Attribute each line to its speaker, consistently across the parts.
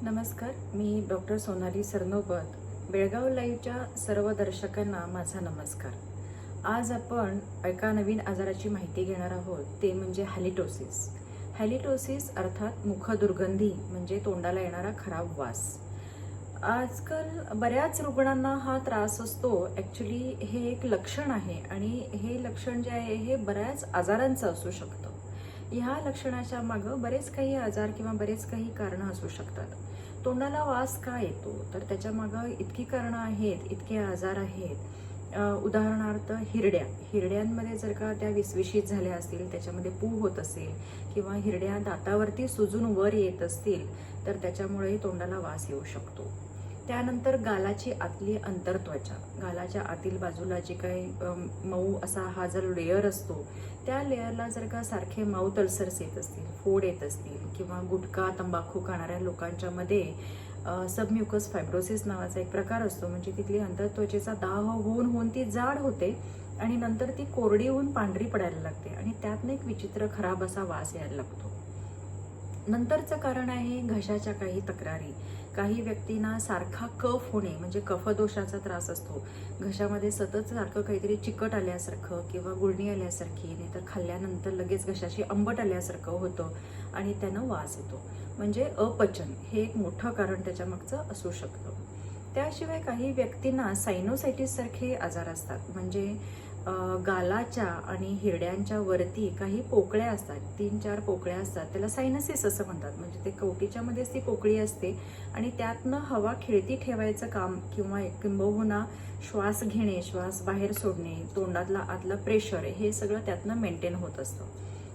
Speaker 1: नमस्कार, मी डॉक्टर सोनाली सरनोबत. बेळगाव लाईव्हच्या सर्व दर्शकांना माझा नमस्कार. आज आपण एका नवीन आजाराची माहिती घेणार आहोत, ते म्हणजे हॅलिटोसिस. हॅलिटोसिस अर्थात मुखदुर्गंधी म्हणजे तोंडाला येणारा खराब वास. आजकाल बऱ्याच रुग्णांना हा त्रास असतो. ॲक्च्युली हे एक लक्षण आहे आणि हे लक्षण जे आहे हे बऱ्याच आजारांचं असू शकतं. ह्या लक्षणाच्या मागं बरेच काही आजार किंवा बरेच काही कारणं असू शकतात. तोंडाला वास का येतो, तर त्याच्या मागं इतकी कारणं आहेत, इतके आजार आहेत. उदाहरणार्थ हिरड्यांमध्ये जर का त्या विसविशीत झाल्या असतील, त्याच्यामध्ये पू होत असेल किंवा हिरड्या दातावरती सुजून वर येत असतील, तर त्याच्यामुळेही तोंडाला वास येऊ शकतो. त्यानंतर गालाची आतली अंतरत्वचा, गालाच्या आतील बाजूला जे काही मऊ असा हा जो लेअर असतो, त्या लेअरला जर का सारखे माउथ अल्सर्स येत असतील, फोड येत असतील किंवा गुटखा तंबाखू खाणाऱ्या लोकांच्या मध्ये सबम्युकस फायब्रोसिस नावाचा एक प्रकार असतो. म्हणजे तिथली अंतरत्वचेचा दाह होऊन होऊन ती जाड होते आणि नंतर ती कोरडी होऊन पांढरी पडायला लागते आणि त्यातनं एक विचित्र खराब असा वास यायला लागतो. नंतरचं कारण आहे घशाच्या काही तक्रारी. काही व्यक्तींना सारखा कफ होणे म्हणजे कफदोषाचा त्रास असतो. घशामध्ये सतत सारखं काहीतरी चिकट आल्यासारखं किंवा गुळणी आल्यासारखी, नाहीतर खाल्ल्यानंतर लगेच घशाशी आंबट आल्यासारखं होतं आणि त्यानं वास येतो. म्हणजे अपचन हे एक मोठं कारण त्याच्या मागचं असू शकतं. त्याशिवाय काही व्यक्तींना सायनोसायटिस सारखे आजार असतात. म्हणजे गालाच्या आणि हिरड्यांच्या वरती काही पोकळ्या असतात, 3-4 पोकळ्या असतात, त्याला सायनसिस असं म्हणतात. म्हणजे ते कवटीच्या मध्येच ती पोकळी असते आणि त्यातनं हवा खेळती ठेवायचं काम किंवा किंबहुना श्वास घेणे, श्वास बाहेर सोडणे, तोंडातला आतलं प्रेशर हे सगळं त्यातनं मेंटेन होत असतं.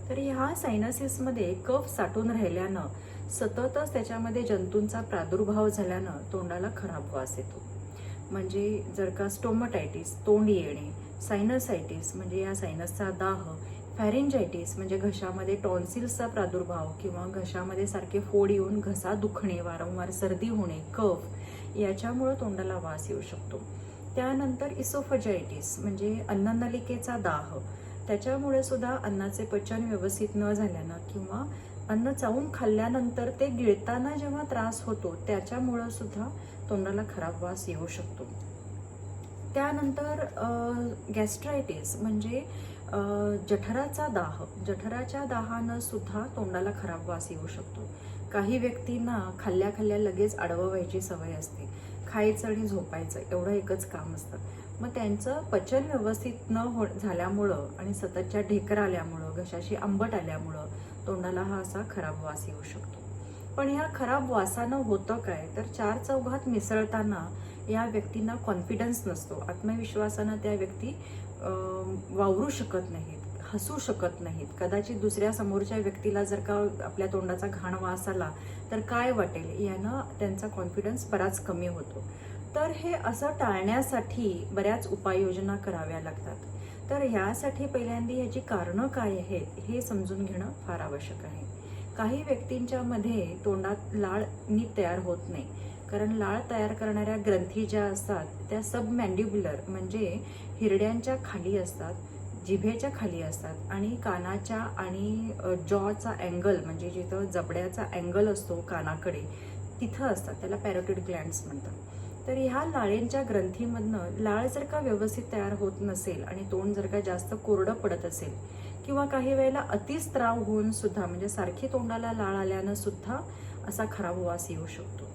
Speaker 1: तर ह्या सायनसिसमध्ये कफ साठून राहिल्यानं सततच त्याच्यामध्ये जंतूंचा प्रादुर्भाव झाल्यानं तोंडाला खराब वास येतो. म्हणजे जर का स्टोमटायटिस, तोंड येणे, सायनसायटिस म्हणजे या सायनसचा दाह, फॅरिंजायटिस म्हणजे घशामध्ये टॉन्सिल्सचा प्रादुर्भाव किंवा घशामध्ये सारखे फोड येऊन घसा दुखणे, वारंवार सर्दी होणे, कफ, याच्यामुळं तोंडाला वास येऊ शकतो. त्यानंतर इसोफजायटिस म्हणजे अन्ननलिकेचा दाह, त्याच्यामुळे सुद्धा अन्नाचे पचन व्यवस्थित न झाल्यानं किंवा अन्न चावून खाल्ल्यानंतर ते गिळताना जेव्हा त्रास होतो त्याच्यामुळं सुद्धा तोंडाला खराब वास येऊ शकतो. त्यानंतर गॅस्ट्रायटिस म्हणजे जठराचा दाह, जठराच्या दाहानं सुद्धा तोंडाला खराब वास येऊ शकतो. काही व्यक्तींना खाल्ल्या लगेच आडवं व्हायची सवय असते. खायचं आणि झोपायचं एवढं एकच काम असतं. मग त्यांचं पचन व्यवस्थित न झाल्यामुळं आणि सततच्या ढेकर आल्यामुळं, घशाशी आंबट आल्यामुळं तोंडाला हा असा खराब वास येऊ शकतो. पण ह्या खराब वासानं होतं काय, तर 4 चौघात मिसळताना या व्यक्तींना कॉन्फिडन्स नसतो. आत्मविश्वासानं त्या व्यक्ती वावरू शकत नाहीत, हसू शकत नाहीत. कदाचित दुसऱ्या समोरच्या व्यक्तीला जर का आपल्या तोंडाचा घाण वास आला तर काय वाटेल यानं त्यांचा कॉन्फिडन्स बराच कमी होतो. तर हे असं टाळण्यासाठी बऱ्याच उपाययोजना कराव्या लागतात. तर ह्यासाठी पहिल्यांदा ह्याची कारणं काय आहेत हे समजून घेणं फार आवश्यक आहे. काही व्यक्तींच्या मध्ये तोंडात लाळ नीट तयार होत नाही, कारण लाळ तयार करणाऱ्या ग्रंथी ज्या असतात त्या सबमॅन्डिब्युलर म्हणजे हिरड्यांच्या खाली असतात, जिभेच्या खाली असतात आणि कानाच्या आणि जॉचा अँगल म्हणजे जिथं जबड्याचा अँगल असतो कानाकडे तिथं असतात. त्याला पॅरोटिड ग्लँड्स म्हणतात. तर ह्या लाळेंच्या ग्रंथीमधनं लाळ जर का व्यवस्थित तयार होत नसेल आणि तोंड जर का जास्त कोरडं पडत असेल किंवा काही वेळेला अतिस्त्राव होऊन सुद्धा म्हणजे सारखी तोंडाला लाळ आल्यानं सुद्धा असा खराब वास येऊ शकतो.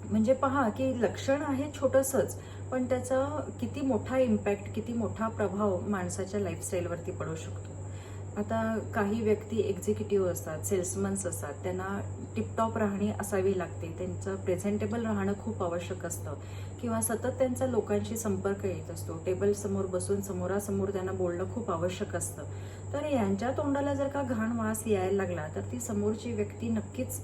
Speaker 1: म्हणजे पहा की लक्षण आहे छोटंसंच, पण त्याचा किती मोठा इम्पॅक्ट, किती मोठा प्रभाव माणसाच्या लाईफस्टाईलवरती पडू शकतो. आता काही व्यक्ती एक्झिक्युटिव्ह असतात, सेल्समन्स असतात, त्यांना टिपटॉप राहणी असावी लागते, त्यांचं प्रेझेंटेबल राहणं खूप आवश्यक असतं किंवा सतत त्यांचा लोकांशी संपर्क येत असतो, टेबल समोर बसून समोरासमोर त्यांना बोलणं खूप आवश्यक असतं. तर यांच्या तोंडाला जर का घाण वास यायला लागला तर ती समोरची व्यक्ती नक्कीच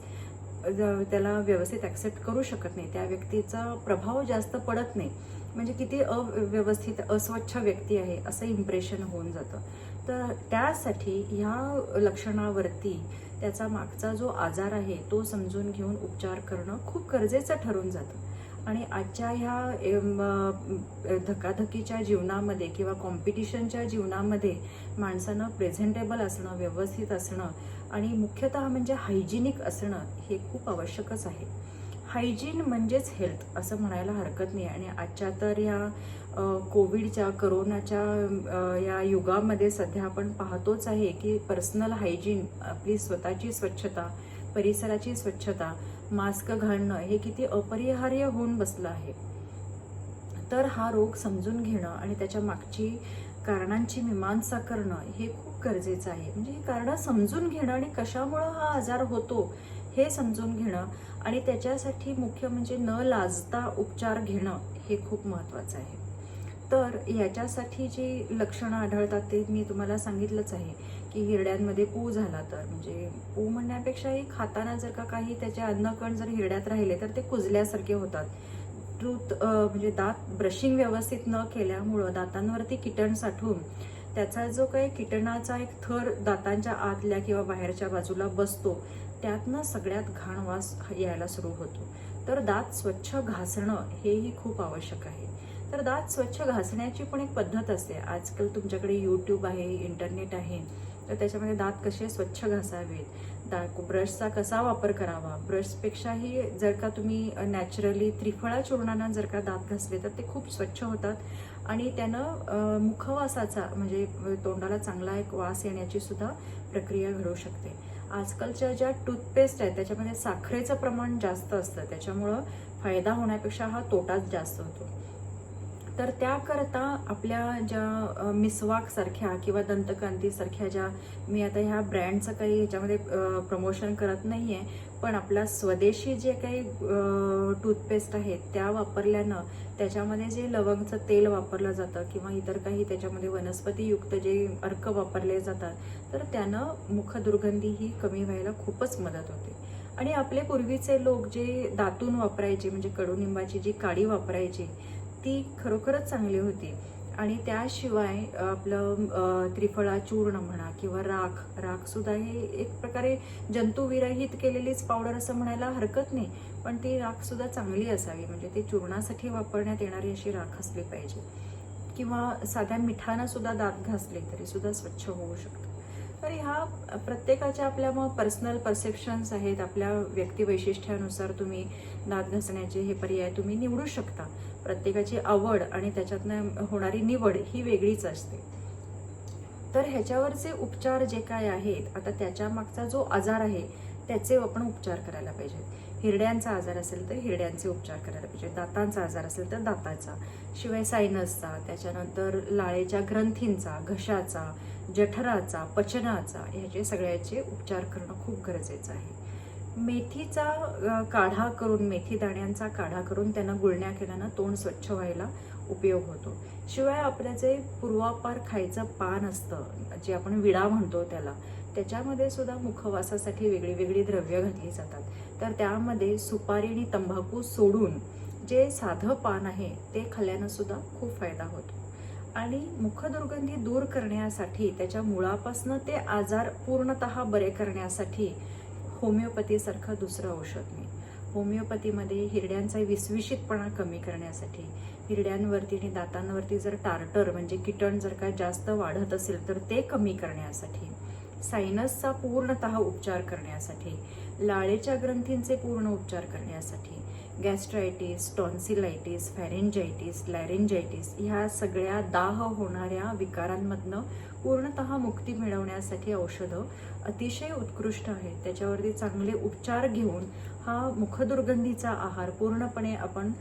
Speaker 1: त्याला व्यवस्थित ॲक्सेप्ट करू शकत नाही, त्या व्यक्तीचा प्रभाव जास्त पडत नाही. म्हणजे किती अव्यवस्थित अस्वच्छ व्यक्ती आहे असं इम्प्रेशन होऊन जातं. तर त्यासाठी ह्या लक्षणावरती त्याचा मागचा जो आजार आहे तो समजून घेऊन उपचार करणं खूप गरजेचं ठरून जातं. आणि आजच्या ह्या धकाधकीच्या जीवनामध्ये किंवा कॉम्पिटिशनच्या जीवनामध्ये माणसानं प्रेझेंटेबल असणं, व्यवस्थित असणं आणि मुख्यतः म्हणजे हायजिनिक असणं हे खूप आवश्यकच आहे. हायजीन म्हणजेच हेल्थ असं म्हणायला हरकत नाही. आणि आजच्या तर या कोविडच्या करोनाच्या या युगामध्ये सध्या आपण पाहतोच आहे की पर्सनल हायजीन, आपली स्वतःची स्वच्छता, परिसराची स्वच्छता, मास्क घालणं हे किती अपरिहार्य होऊन बसलं आहे. तर हा रोग समजून घेणं आणि त्याच्या मागची कारणांची मीमांसा करणं हे खूप गरजेचं आहे. म्हणजे ही कारणं समजून घेणं आणि कशामुळं हा आजार होतो हे समजून घेणं आणि त्याच्यासाठी मुख्य म्हणजे न लाजता उपचार घेणं हे खूप महत्त्वाचं आहे. तर याच्यासाठी जी लक्षणं आढळतात ते मी तुम्हाला सांगितलंच आहे की हिरड्यांमध्ये पू झाला तर, म्हणजे पू म्हणण्यापेक्षाही खाताना जर का काही त्याचे अन्नकण जर हिरड्यात राहिले तर ते कुजल्यासारखे होतात. म्हणजे दात ब्रशिंग व्यवस्थित न केल्यामुळं दातांवरती कीटण साठून त्याचा जो काही कीटणाचा एक थर दातांच्या आतल्या किंवा बाहेरच्या बाजूला बसतो त्यातनं सगळ्यात घाण वास यायला सुरू होतो. तर दात स्वच्छ घासणं हेही खूप आवश्यक आहे. तर दात स्वच्छ घासण्याची पण एक पद्धत असते. आजकाल तुमच्याकडे यूट्यूब आहे, इंटरनेट आहे, तर त्याच्यामध्ये दात कसे स्वच्छ घासावेत, ब्रशचा कसा वापर करावा, ब्रशपेक्षाही जर का तुम्ही नॅचरली त्रिफळा चूर्णानं जर का दात घासले तर ते खूप स्वच्छ होतात आणि त्यानं मुखवासाचा म्हणजे तोंडाला चांगला एक वास येण्याची सुद्धा प्रक्रिया घडू शकते. आजकालच्या ज्या टूथपेस्ट आहेत त्याच्यामध्ये साखरेचं प्रमाण जास्त असतं, त्याच्यामुळं फायदा होण्यापेक्षा हा तोटाच जास्त होतो. तर त्याकरता आपल्या ज्या मिसवाक सारख्या किंवा दंतकांती सारख्या ज्या, मी आता ह्या ब्रँडचं काही ह्याच्यामध्ये प्रमोशन करत नाहीये, पण आपला स्वदेशी जे काही टूथपेस्ट आहेत त्या वापरल्यानं त्याच्यामध्ये जे लवंगचं तेल वापरलं जातं किंवा इतर काही त्याच्यामध्ये वनस्पतीयुक्त जे अर्क वापरले जातात तर त्यानं मुखदुर्गंधी ही कमी व्हायला खूपच मदत होते. आणि आपले पूर्वीचे लोक जे दातून वापरायचे म्हणजे कडुनिंबाची जी काडी वापरायची ती खरोखरच चांगली होती. आणि त्याशिवाय आपलं त्रिफळा चूर्ण म्हणा किंवा राख सुद्धा हे एक प्रकारे जंतुविरहित केलेलीच पावडर असं म्हणायला हरकत नाही, पण ती राख सुद्धा चांगली असावी. म्हणजे ती चूर्णासाठी वापरण्यात येणारी अशी राख असली पाहिजे. किंवा साध्या मिठानं सुद्धा दात घासले तरी सुद्धा स्वच्छ होऊ शकतं. तर ह्या प्रत्येकाच्या आपल्या मग पर्सनल परसेप्शन्स आहेत. आपल्या व्यक्तिवैशिष्ट्यानुसार तुम्ही दात घासण्याचे हे पर्याय तुम्ही निवडू शकता. प्रत्येकाची आवड आणि त्याच्यातनं होणारी निवड ही वेगळीच असते. तर ह्याच्यावरचे उपचार जे काय आहेत, आता त्याच्या मागचा जो आजार आहे त्याचे आपण उपचार करायला पाहिजेत. हिरड्यांचा आजार असेल तर हिरड्यांचे उपचार करायला पाहिजे, दातांचा आजार असेल तर दाताचा, शिवाय सायनसचा, त्याच्यानंतर लाळेच्या ग्रंथींचा, घशाचा, जठराचा, पचनाचा, ह्याचे सगळ्याचे उपचार करणं खूप गरजेचं आहे. मेथीचा काढा करून, मेथी दाण्यांचा काढा करून त्यांना गुळण्या केल्यानं तोंड स्वच्छ व्हायला उपयोग होतो. शिवाय आपलं जे पूर्वापार खायचं पान असतं जे आपण विडा म्हणतो त्याच्यामध्ये सुद्धा मुखवासासाठी वेगळी वेगळी द्रव्य घातली जातात. तर त्यामध्ये सुपारी आणि तंबाखू सोडून जे साधं पान आहे ते खाल्ल्यानं सुद्धा खूप फायदा होतो. आणि मुखदुर्गंधी दूर करण्यासाठी, त्याच्या मुळापासनं ते आजार पूर्णतः बरे करण्यासाठी होमिओपॅथीसारखं दुसरं औषध नाही. होमिओपॅथीमध्ये हिरड्यांचा विसविशीतपणा कमी करण्यासाठी, हिरड्यांवरती आणि दातांवरती जर टार्टर म्हणजे कीटण जर का जास्त वाढत असेल तर ते कमी करण्यासाठी, सायनसचा पूर्णतः उपचार करण्यासाठी, लाळेच्या ग्रंथींचे पूर्ण उपचार करण्यासाठी, गॅस्ट्रायटिस, टॉन्सिलायटिस, फॅरेंजायटिस, लॅरेंजायटिस ह्या सगळ्या दाह होणाऱ्या विकारांमधनं पूर्णतः मुक्ती मिळवण्यासाठी औषधं अतिशय उत्कृष्ट आहेत. त्याच्यावरती चांगले उपचार घेऊन हा मुखदुर्गंधीचा आहार पूर्णपणे आपण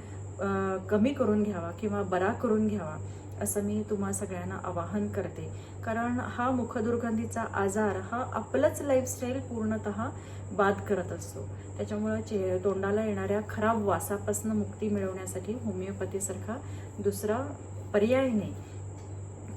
Speaker 1: कमी करून घ्यावा किंवा बरा करून घ्यावा असं मी तुम्हा सगळ्यांना आवाहन करते. कारण हा मुखदुर्गंधीचा आजार हा आपलंच लाईफस्टाईल पूर्णतः बाद करत असतो. त्याच्यामुळं तोंडाला येणाऱ्या खराब वासापासून मुक्ती मिळवण्यासाठी होमिओपॅथीसारखा दुसरा पर्याय नाही.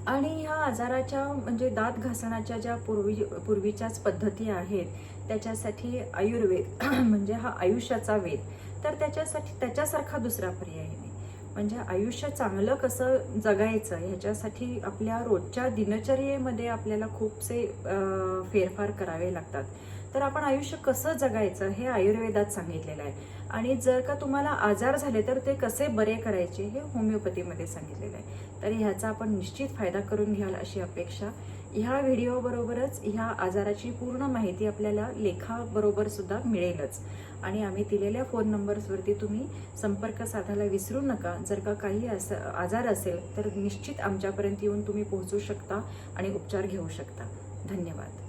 Speaker 1: आणि ह्या आजाराच्या म्हणजे दात घासण्याच्या ज्या पूर्वीच्याच पद्धती आहेत त्याच्यासाठी आयुर्वेद म्हणजे हा आयुष्याचा वेद, तर त्याच्यासारखा दुसरा पर्याय नाही. म्हणजे आयुष्य चांगलं कसं जगायचं ह्याच्यासाठी आपल्या रोजच्या दिनचर्येमध्ये आपल्याला खूपसे फेरफार करावे लागतात. तर आपण आयुष्य कसं जगायचं हे आयुर्वेदात सांगितलेलं आहे. आणि जर का तुम्हाला आजार झाले तर ते कसे बरे करायचे हे होमिओपॅथीमध्ये सांगितलेलं आहे. तर ह्याचा आपण निश्चित फायदा करून घ्याल अशी अपेक्षा. ह्या व्हिडिओबरोबरच ह्या आजाराची पूर्ण माहिती आपल्याला लेखाबरोबर सुद्धा मिळेलच आणि आम्ही दिलेल्या फोन नंबर्सवरती तुम्ही संपर्क साधायला विसरू नका. जर का काही आजार असेल तर निश्चित आमच्यापर्यंत येऊन तुम्ही पोहोचू शकता आणि उपचार घेऊ शकता. धन्यवाद.